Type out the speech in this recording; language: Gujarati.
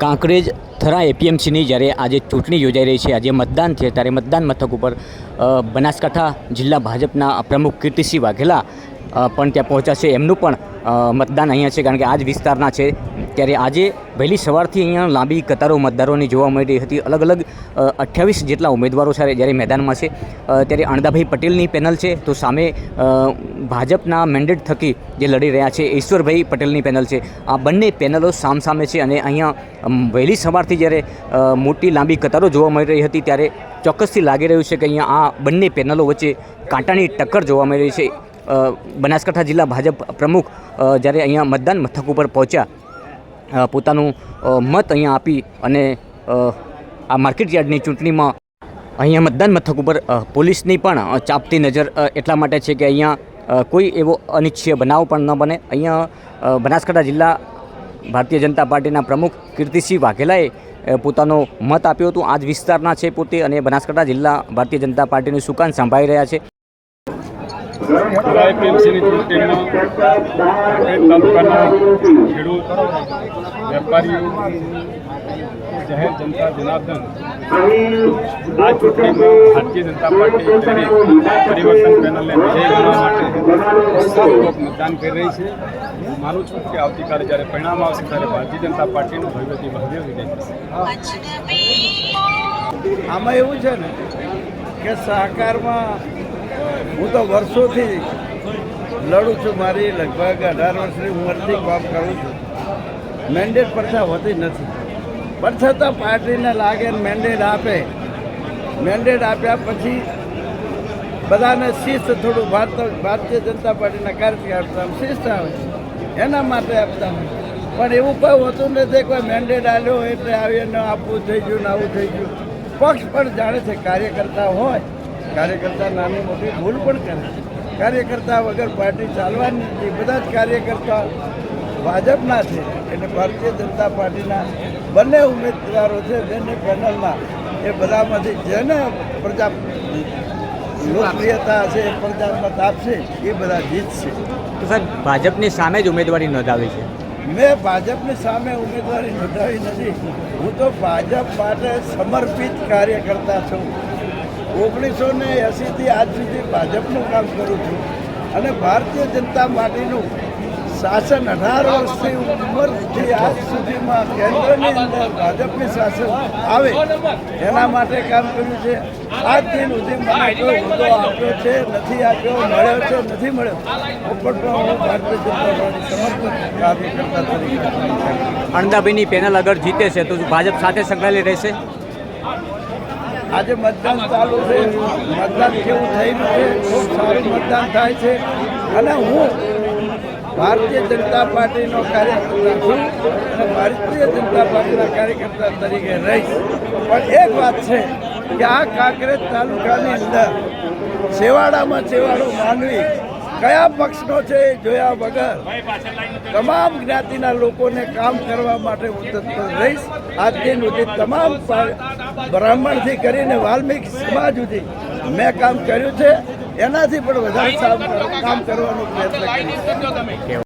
કાંકરેજ થરા એપીએમસીની જ્યારે આજે ચૂંટણી યોજાઈ રહી છે, આજે મતદાન છે, ત્યારે મતદાન મથક ઉપર બનાસકાંઠા જિલ્લા ભાજપના પ્રમુખ કીર્તિસિંહ વાઘેલા પણ ત્યાં પહોંચ્યા છે. એમનું પણ મતદાન અહીંયા છે, કારણ કે આ જ વિસ્તારના છે. ત્યારે આજે વહેલી સવારથી અહીંયા લાંબી કતારો મતદારોની જોવા મળી રહી હતી. અલગ અલગ 28 જેટલા ઉમેદવારો છે જ્યારે મેદાનમાં છે. ત્યારે અણદાભાઈ પટેલની પેનલ છે, તો સામે ભાજપના મેન્ડેટ થકી જે લડી રહ્યા છે ઈશ્વરભાઈ પટેલની પેનલ છે. આ બંને પેનલો સામસામે છે અને અહીંયા વહેલી સવારથી જ્યારે મોટી લાંબી કતારો જોવા મળી રહી હતી, ત્યારે ચોક્કસથી લાગી રહ્યું છે કે અહીંયા આ બંને પેનલો વચ્ચે કાંટાની ટક્કર જોવા મળી રહી છે. બનાસકાંઠા જિલ્લા ભાજપ પ્રમુખ જ્યારે અહીંયા મતદાન મથક ઉપર પહોંચ્યા, પોતાનું મત અહીંયા આપી અને આ માર્કેટ યાર્ડની ચૂંટણીમાં અહીંયા મતદાન મથક ઉપર પોલીસની પણ ચાંપતી નજર એટલા માટે છે કે અહીંયા કોઈ એવો અનિચ્છનીય બનાવ પણ ન બને. અહીંયા બનાસકાંઠા જિલ્લા ભારતીય જનતા પાર્ટીના પ્રમુખ કીર્તિસિંહ વાઘેલાએ પોતાનો મત આપ્યો હતો. આ જ વિસ્તારના છે પોતે અને બનાસકાંઠા જિલ્લા ભારતીય જનતા પાર્ટીનું સુકાન સંભાળી રહ્યા છે. એપીએમસીની ચૂંટણીમાં તાલુકાના ખેડૂત વેપારીઓ જાહેર જનતા જનાર્દન આ ચૂંટણીમાં ભારતીય જનતા પાર્ટી પરિવર્તન પેનલને વિજય બનાવવા માટે ઉત્સાહપૂર્વક મતદાન કરી રહી છે. હું માનું છું કે આવતીકાલે જ્યારે પરિણામ આવશે ત્યારે ભારતીય જનતા પાર્ટીનું ભવ્યથી ભવ્ય વિજય થશે. આમાં એવું છે ને કે સહકારમાં હું તો વર્ષોથી લડું છું. મારી લગભગ 18 વર્ષની ઉંમરથી કામ કરું છું. મેન્ડેટ પડતા હોતી નથી, પણ છતાં પાર્ટીને લાગે મેન્ડેટ આપે. મેન્ડેટ આપ્યા પછી બધાને શિસ્ત થોડું ભારતીય જનતા પાર્ટીના કાર્યકર્તા શિસ્ત આવે એના માટે આપતા હોય. પણ એવું કોઈ હોતું નથી કોઈ મેન્ડેટ આવ્યો એટલે આવીને આપવું થઈ ગયું ને આવું થઈ ગયું. પક્ષ પણ જાણે છે કાર્યકર્તા હોય, કાર્યકર્તા નાની મોટી ભૂલ પણ કરે છે. કાર્યકર્તા વગર પાર્ટી ચાલવાની નથી. બધા જ કાર્યકર્તા ભાજપના છે એટલે ભારતીય જનતા પાર્ટીના બંને ઉમેદવારો છે જેની પેનલના એ બધામાંથી જેને પ્રજા લોકપ્રિયતા છે, પ્રજામત આપશે એ બધા જીતશે. તો સાહેબ, ભાજપની સામે જ ઉમેદવારી નોંધાવી છે? મેં ભાજપની સામે ઉમેદવારી નોંધાવી નથી. હું તો ભાજપ માટે સમર્પિત કાર્યકર્તા છું. 1980થી આજ સુધી ભાજપનું કામ કરું છું અને ભારતીય જનતા પાર્ટીનું શાસન 18 વર્ષથી ઉંમરથી આજ સુધીમાં કેન્દ્રની અંદર ભાજપની શાસન આવે એના માટે કામ કર્યું છે. આજ દિન સુધી મને કોઈ હોદ્દો આપ્યો છે નથી આપ્યો, મળ્યો છે નથી મળ્યો, પણ હું ભારતીય જનતા પાર્ટી સમર્પિત કાર્યકર્તા તરીકે. અણદાભાઈની પેનલ અગર જીતે છે તો ભાજપ સાથે સંકળાયેલી રહેશે? આજે મતદાન ચાલુ છે. મતદાન કેવું થઈ રહ્યું છે? ખૂબ સારું મતદાન થાય છે અને હું ભારતીય જનતા પાર્ટીનો કાર્યકર્તા છું અને ભારતીય જનતા પાર્ટીના કાર્યકર્તા તરીકે રહીશ. પણ એક વાત છે કે આ કાંકરેજ તાલુકાની અંદર છેવાડામાં છેવાડો માનવી કયા પક્ષનો છે એ જોયા વગર તમામ જ્ઞાતિના લોકોને કામ કરવા માટે હું તત્પર રહીશ. આજ દિન સુધી તમામ બ્રાહ્મણથી કરીને વાલ્મીકી સમાજ સુધી મેં કામ કર્યું છે. એનાથી પણ વધારે કામ કરવાનો પ્રયત્ન કર્યો.